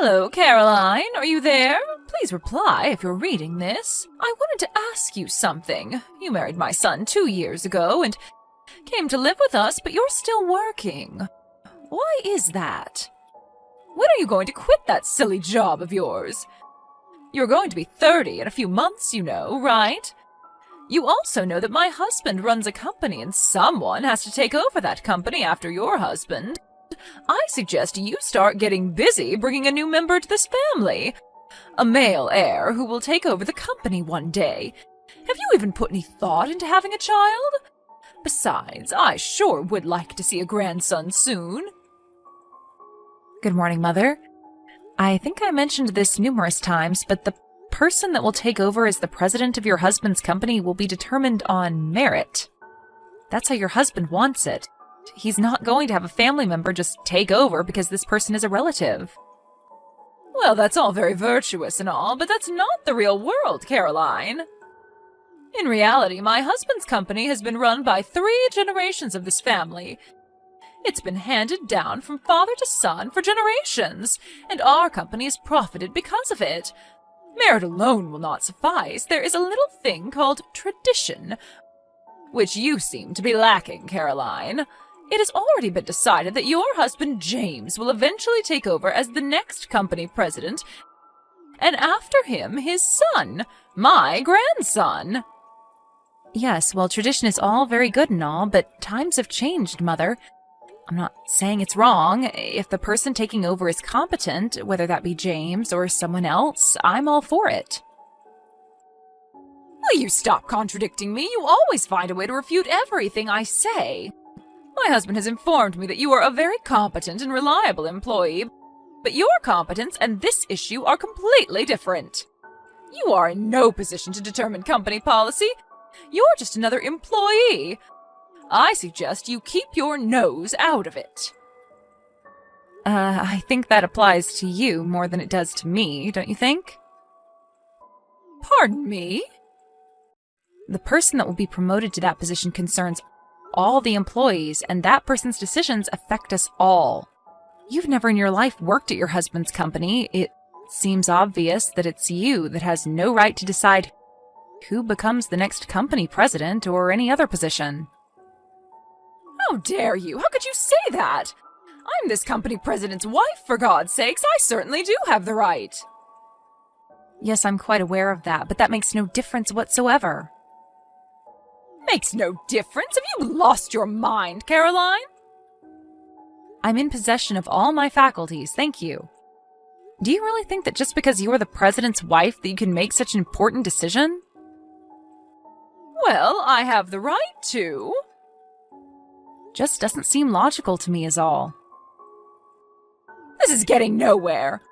Hello, Caroline. Are you there? Please reply if you're reading this. I wanted to ask you something. You married my son 2 years ago and came to live with us, but you're still working. Why is that? When are you going to quit that silly job of yours? You're going to be 30 in a few months, you know, right? You also know that my husband runs a company and someone has to take over that company after your husband. I suggest you start getting busy bringing a new member to this family. A male heir who will take over the company one day. Have you even put any thought into having a child? Besides, I sure would like to see a grandson soon. Good morning, Mother. I think I mentioned this numerous times, but the person that will take over as the president of your husband's company will be determined on merit. That's how your husband wants it. He's not going to have a family member just take over because this person is a relative. Well, that's all very virtuous and all, but that's not the real world, Caroline. In reality, my husband's company has been run by 3 generations of this family. It's been handed down from father to son for generations, and our company has profited because of it. Merit alone will not suffice. There is a little thing called tradition, which you seem to be lacking, Caroline. It has already been decided that your husband James will eventually take over as the next company president, and after him, his son, my grandson. Yes, well, tradition is all very good and all, but times have changed, Mother. I'm not saying it's wrong. If the person taking over is competent, whether that be James or someone else, I'm all for it. Will you stop contradicting me? You always find a way to refute everything I say. My husband has informed me that you are a very competent and reliable employee, but your competence and this issue are completely different. You are in no position to determine company policy. You're just another employee. I suggest you keep your nose out of it. I think that applies to you more than it does to me, don't you think? Pardon me? The person that will be promoted to that position concerns all the employees, and that person's decisions affect us all. You've never in your life worked at your husband's company. It seems obvious that it's you that has no right to decide who becomes the next company president or any other position. How dare you? How could you say that? I'm this company president's wife, for God's sakes. I certainly do have the right. Yes, I'm quite aware of that, but that makes no difference whatsoever. Makes no difference? Have you lost your mind, Caroline? I'm in possession of all my faculties, thank you. Do you really think that just because you're the president's wife that you can make such an important decision? Well, I have the right to. Just doesn't seem logical to me is all. This is getting nowhere.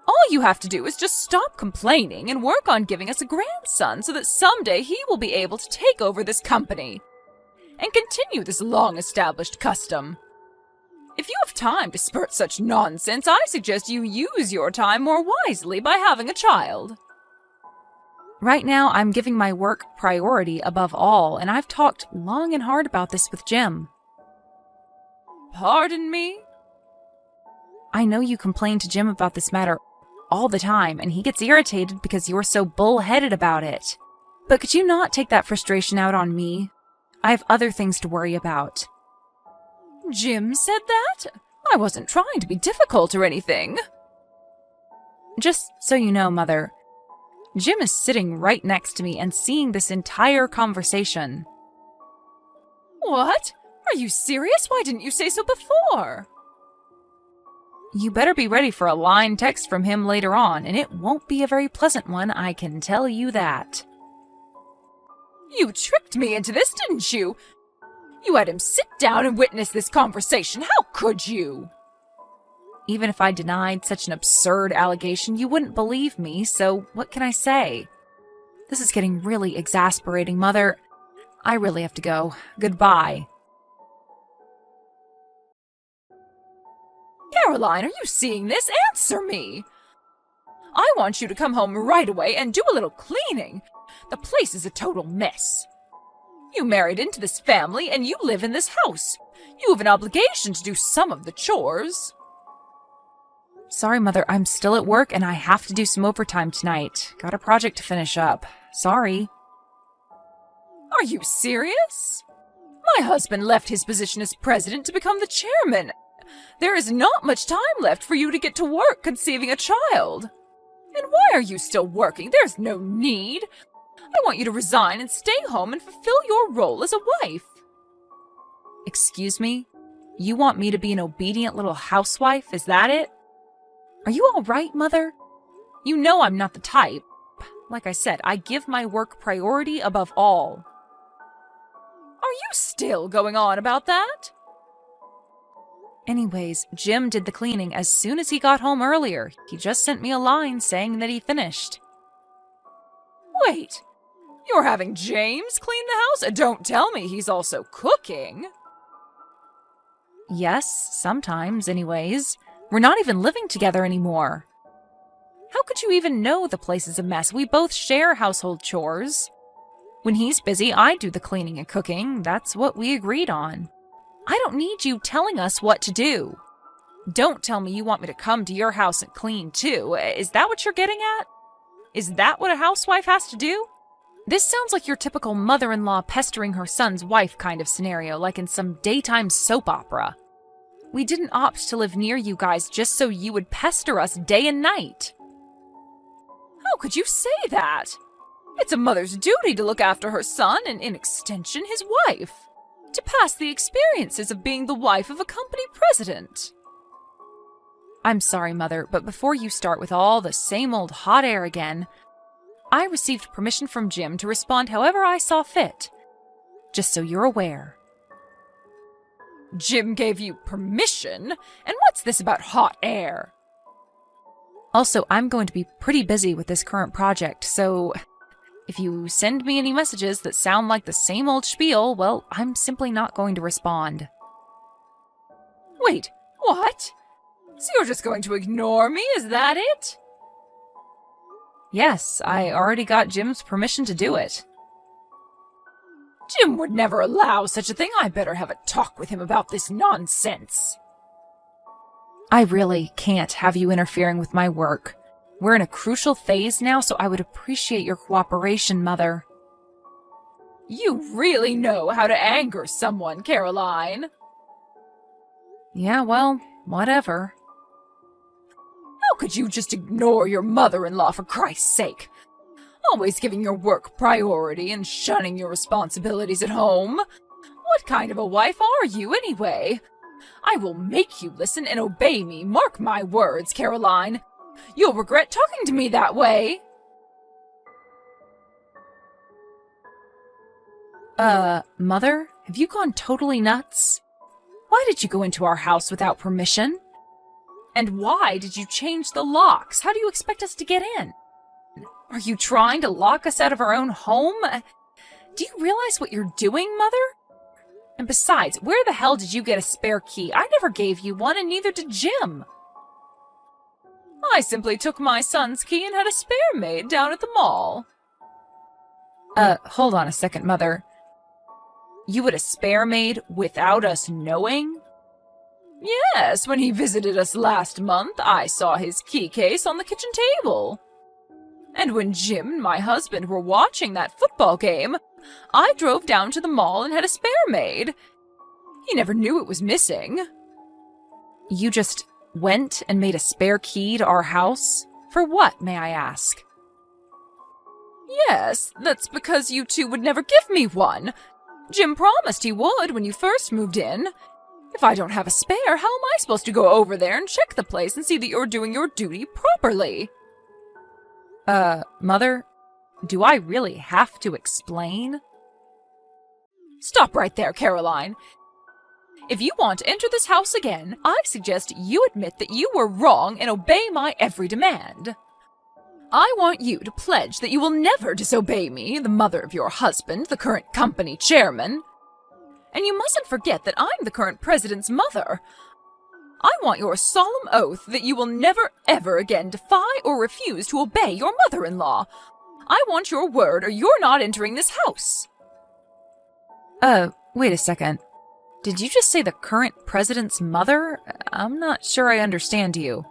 All you have to do is just stop complaining and work on giving us a grandson so that someday he will be able to take over this company and continue this long-established custom. If you have time to spurt such nonsense, I suggest you use your time more wisely by having a child. Right now, I'm giving my work priority above all, and I've talked long and hard about this with Jim. Pardon me? I know you complain to Jim about this matter all the time, and he gets irritated because you're so bull-headed about it. But could you not take that frustration out on me? I have other things to worry about. Jim said that? I wasn't trying to be difficult or anything. Just so you know, Mother, Jim is sitting right next to me and seeing this entire conversation. What? Are you serious? Why didn't you say so before? You better be ready for a line text from him later on, and it won't be a very pleasant one, I can tell you that. You tricked me into this, didn't you? You had him sit down and witness this conversation. How could you? Even if I denied such an absurd allegation, you wouldn't believe me, so what can I say? This is getting really exasperating, Mother. I really have to go. Goodbye. Caroline, are you seeing this? Answer me! I want you to come home right away and do a little cleaning. The place is a total mess. You married into this family and you live in this house. You have an obligation to do some of the chores. Sorry, Mother, I'm still at work and I have to do some overtime tonight. Got a project to finish up. Sorry. Are you serious? My husband left his position as president to become the chairman. There is not much time left for you to get to work conceiving a child. And why are you still working? There's no need. I want you to resign and stay home and fulfill your role as a wife. Excuse me? You want me to be an obedient little housewife? Is that it? Are you all right, Mother? You know I'm not the type. Like I said, I give my work priority above all. Are you still going on about that? Anyways, Jim did the cleaning as soon as he got home earlier. He just sent me a line saying that he finished. Wait, you're having James clean the house? Don't tell me he's also cooking. Yes, sometimes, anyways. We're not even living together anymore. How could you even know the place is a mess? We both share household chores. When he's busy, I do the cleaning and cooking. That's what we agreed on. I don't need you telling us what to do. Don't tell me you want me to come to your house and clean too. Is that what you're getting at? Is that what a housewife has to do? This sounds like your typical mother-in-law pestering her son's wife kind of scenario, like in some daytime soap opera. We didn't opt to live near you guys just so you would pester us day and night. How could you say that? It's a mother's duty to look after her son and, in extension, his wife. To pass the experiences of being the wife of a company president. I'm sorry, Mother, but before you start with all the same old hot air again, I received permission from Jim to respond however I saw fit. Just so you're aware. Jim gave you permission? And what's this about hot air? Also, I'm going to be pretty busy with this current project, so if you send me any messages that sound like the same old spiel, well, I'm simply not going to respond. Wait, what? So you're just going to ignore me, is that it? Yes, I already got Jim's permission to do it. Jim would never allow such a thing. I better have a talk with him about this nonsense. I really can't have you interfering with my work. We're in a crucial phase now, so I would appreciate your cooperation, Mother. You really know how to anger someone, Caroline. Yeah, well, whatever. How could you just ignore your mother-in-law, for Christ's sake? Always giving your work priority and shunning your responsibilities at home. What kind of a wife are you, anyway? I will make you listen and obey me, mark my words, Caroline. You'll regret talking to me that way. Mother, have you gone totally nuts? Why did you go into our house without permission? And why did you change the locks? How do you expect us to get in? Are you trying to lock us out of our own home? Do you realize what you're doing, Mother? And besides, where the hell did you get a spare key? I never gave you one, and neither did Jim. I simply took my son's key and had a spare made down at the mall. Hold on a second, Mother. You had a spare made without us knowing? Yes, when he visited us last month, I saw his key case on the kitchen table. And when Jim and my husband were watching that football game, I drove down to the mall and had a spare made. He never knew it was missing. You just went and made a spare key to our house? For what, may I ask? Yes, that's because you two would never give me one. Jim promised he would when you first moved in. If I don't have a spare, how am I supposed to go over there and check the place and see that you're doing your duty properly? Mother, do I really have to explain? Stop right there, Caroline. If you want to enter this house again, I suggest you admit that you were wrong and obey my every demand. I want you to pledge that you will never disobey me, the mother of your husband, the current company chairman. And you mustn't forget that I'm the current president's mother. I want your solemn oath that you will never, ever again defy or refuse to obey your mother-in-law. I want your word or you're not entering this house. Wait a second. Did you just say the current president's mother? I'm not sure I understand you.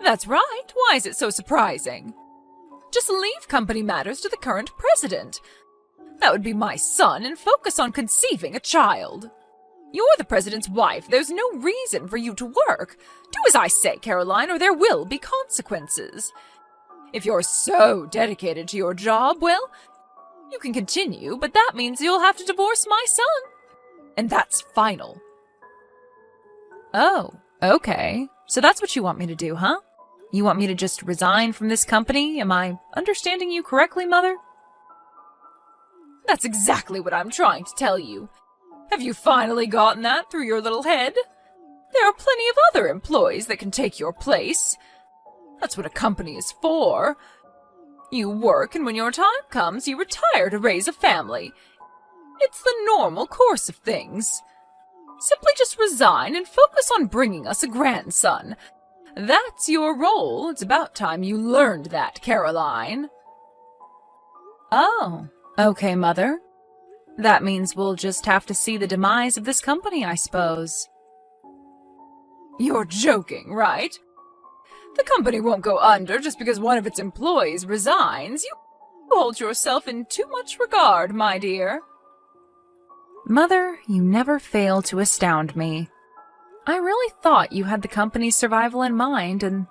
That's right. Why is it so surprising? Just leave company matters to the current president. That would be my son, and focus on conceiving a child. You're the president's wife. There's no reason for you to work. Do as I say, Caroline, or there will be consequences. If you're so dedicated to your job, well, you can continue, but that means you'll have to divorce my son. And that's final. Oh, okay. So that's what you want me to do, huh? You want me to just resign from this company? Am I understanding you correctly, Mother? That's exactly what I'm trying to tell you. Have you finally gotten that through your little head? There are plenty of other employees that can take your place. That's what a company is for. You work, and when your time comes, you retire to raise a family. It's the normal course of things. Simply just resign and focus on bringing us a grandson. That's your role. It's about time you learned that, Caroline. Oh, okay, Mother. That means we'll just have to see the demise of this company, I suppose. You're joking, right? The company won't go under just because one of its employees resigns. You hold yourself in too much regard, my dear. Mother, you never fail to astound me. I really thought you had the company's survival in mind and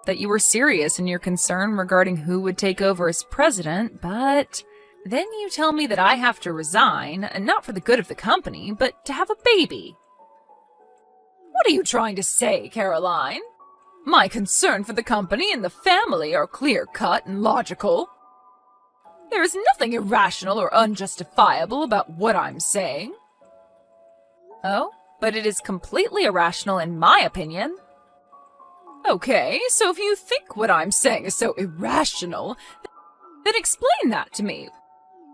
that you were serious in your concern regarding who would take over as president, but then you tell me that I have to resign, and not for the good of the company, but to have a baby. What are you trying to say, Caroline? My concern for the company and the family are clear-cut and logical. There is nothing irrational or unjustifiable about what I'm saying. Oh, but it is completely irrational in my opinion. Okay, so if you think what I'm saying is so irrational, then explain that to me.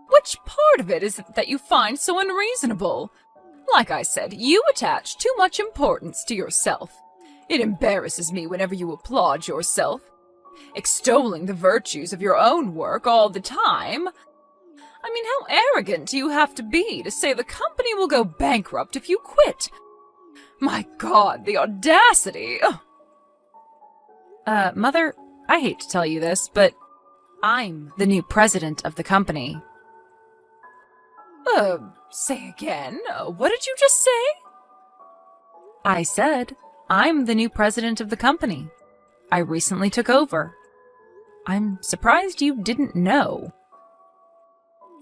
Which part of it is it that you find so unreasonable? Like I said, you attach too much importance to yourself. It embarrasses me whenever you applaud yourself, extolling the virtues of your own work all the time. I mean, how arrogant do you have to be to say the company will go bankrupt if you quit? My God, the audacity! Mother, I hate to tell you this, but I'm the new president of the company. Say again? What did you just say? I said, I'm the new president of the company. I recently took over. I'm surprised you didn't know.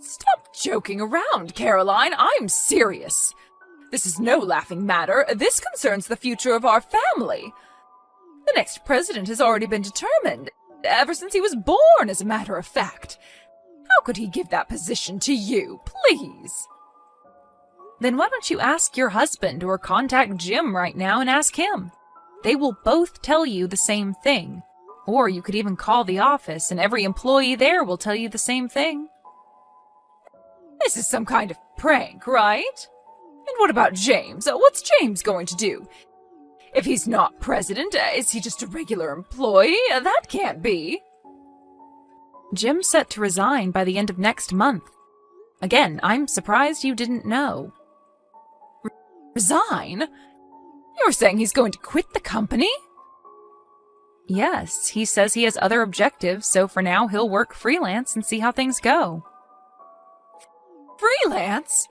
Stop joking around, Caroline. I'm serious. This is no laughing matter. This concerns the future of our family. The next president has already been determined, ever since he was born, as a matter of fact. How could he give that position to you, please? Then why don't you ask your husband or contact Jim right now and ask him? They will both tell you the same thing. Or you could even call the office and every employee there will tell you the same thing. This is some kind of prank, right? And what about James? What's James going to do? If he's not president, is he just a regular employee? That can't be. Jim's set to resign by the end of next month. Again, I'm surprised you didn't know. Resign? You're saying he's going to quit the company? Yes, he says he has other objectives, so for now he'll work freelance and see how things go. Freelance?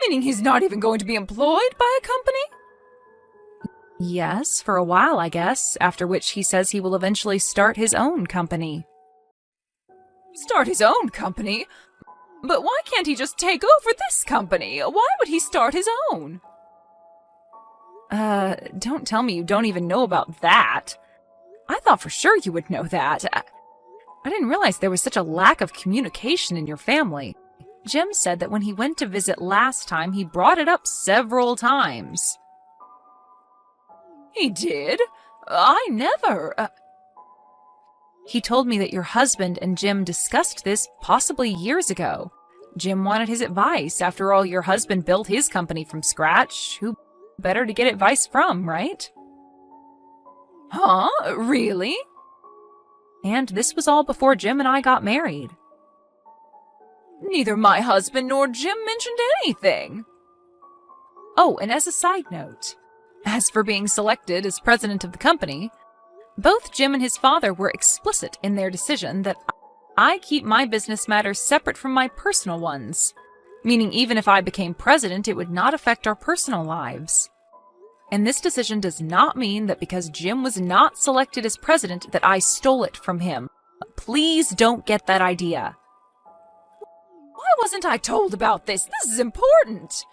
Meaning he's not even going to be employed by a company? Yes, for a while, I guess, after which he says he will eventually start his own company. Start his own company? But why can't he just take over this company? Why would he start his own? Don't tell me you don't even know about that. I thought for sure you would know that. I didn't realize there was such a lack of communication in your family. Jim said that when he went to visit last time, he brought it up several times. He did? I never... He told me that your husband and Jim discussed this possibly years ago. Jim wanted his advice. After all, your husband built his company from scratch. Who better to get advice from, right? Huh? Really? And this was all before Jim and I got married. Neither my husband nor Jim mentioned anything. Oh, and as a side note, as for being selected as president of the company, Both Jim and his father were explicit in their decision that I keep my business matters separate from my personal ones, meaning even if I became president, it would not affect our personal lives. And this decision does not mean that because Jim was not selected as president that I stole it from him. Please don't get that idea. Why wasn't I told about this? This is important.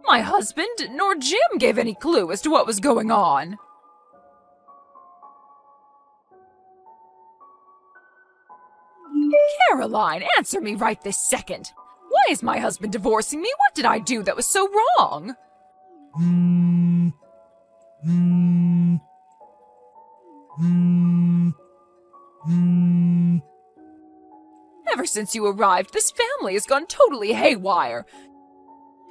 My husband nor Jim gave any clue as to what was going on. Caroline, answer me right this second. Why is my husband divorcing me? What did I do that was so wrong? Ever since you arrived, this family has gone totally haywire.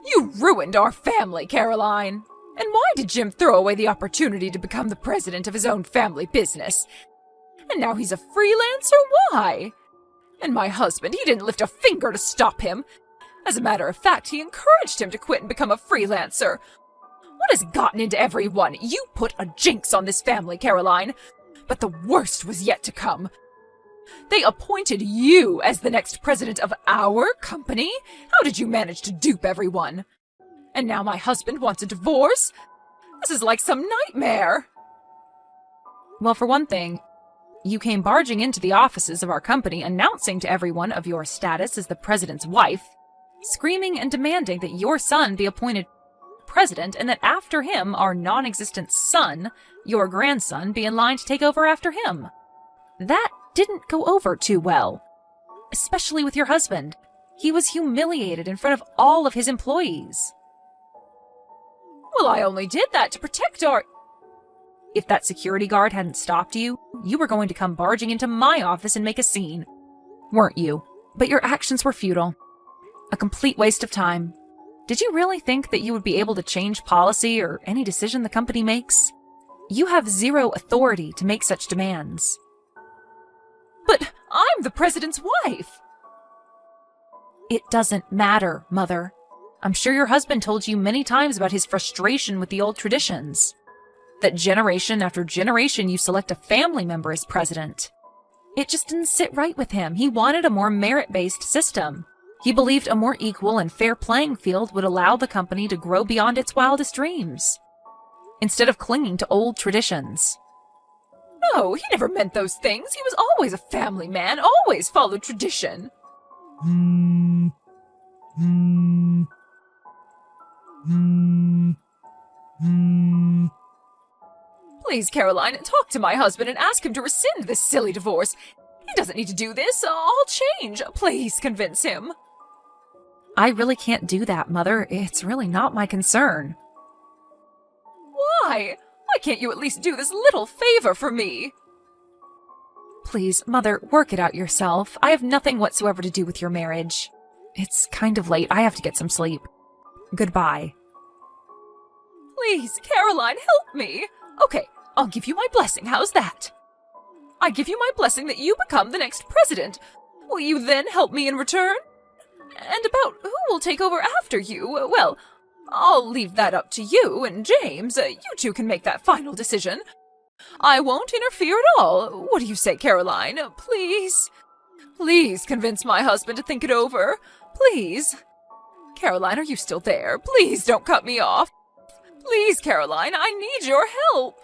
You ruined our family, Caroline. And why did Jim throw away the opportunity to become the president of his own family business? And now he's a freelancer? Why? And my husband, he didn't lift a finger to stop him. As a matter of fact, he encouraged him to quit and become a freelancer. What has gotten into everyone? You put a jinx on this family, Caroline. But the worst was yet to come. They appointed you as the next president of our company? How did you manage to dupe everyone? And now my husband wants a divorce? This is like some nightmare. Well, for one thing, you came barging into the offices of our company announcing to everyone of your status as the president's wife, screaming and demanding that your son be appointed president and that after him, our non-existent son, your grandson, be in line to take over after him. That didn't go over too well, especially with your husband. He was humiliated in front of all of his employees. Well, I only did that to protect our... If that security guard hadn't stopped you, you were going to come barging into my office and make a scene. Weren't you? But your actions were futile. A complete waste of time. Did you really think that you would be able to change policy or any decision the company makes? You have zero authority to make such demands. But I'm the president's wife. It doesn't matter, Mother. I'm sure your husband told you many times about his frustration with the old traditions. That generation after generation you select a family member as president. It just didn't sit right with him. He wanted a more merit-based system. He believed a more equal and fair playing field would allow the company to grow beyond its wildest dreams, instead of clinging to old traditions. No, he never meant those things. He was always a family man, always followed tradition. Please, Caroline, talk to my husband and ask him to rescind this silly divorce. He doesn't need to do this. I'll change. Please convince him. I really can't do that, Mother. It's really not my concern. Why? Why can't you at least do this little favor for me? Please, Mother, work it out yourself. I have nothing whatsoever to do with your marriage. It's kind of late. I have to get some sleep. Goodbye. Please, Caroline, help me. Okay, I'll give you my blessing. How's that? I give you my blessing that you become the next president. Will you then help me in return? And about who will take over after you, well, I'll leave that up to you and James. You two can make that final decision. I won't interfere at all. What do you say, Caroline? Please? Please convince my husband to think it over. Please? Caroline, are you still there? Please don't cut me off. Please, Caroline, I need your help.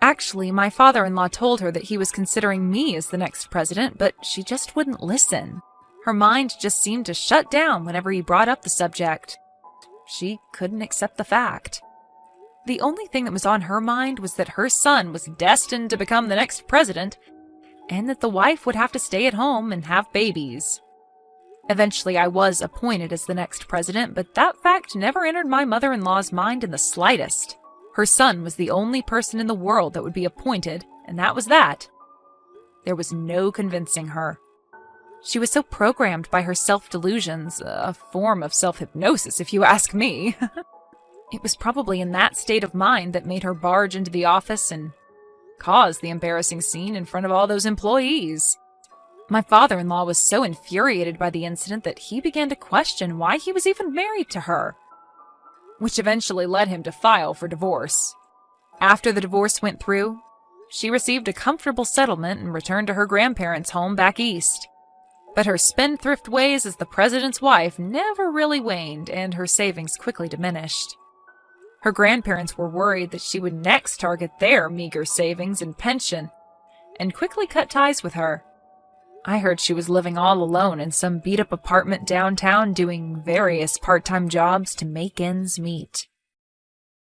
Actually, my father-in-law told her that he was considering me as the next president, but she just wouldn't listen. Her mind just seemed to shut down whenever he brought up the subject. She couldn't accept the fact. The only thing that was on her mind was that her son was destined to become the next president, and that the wife would have to stay at home and have babies. Eventually, I was appointed as the next president, but that fact never entered my mother-in-law's mind in the slightest. Her son was the only person in the world that would be appointed, and that was that. There was no convincing her. She was so programmed by her self-delusions, a form of self-hypnosis, if you ask me. It was probably in that state of mind that made her barge into the office and cause the embarrassing scene in front of all those employees. My father-in-law was so infuriated by the incident that he began to question why he was even married to her. which eventually led him to file for divorce. After the divorce went through, she received a comfortable settlement and returned to her grandparents' home back east. But her spendthrift ways as the president's wife never really waned, and her savings quickly diminished. Her grandparents were worried that she would next target their meager savings and pension, and quickly cut ties with her. I heard she was living all alone in some beat-up apartment downtown doing various part-time jobs to make ends meet.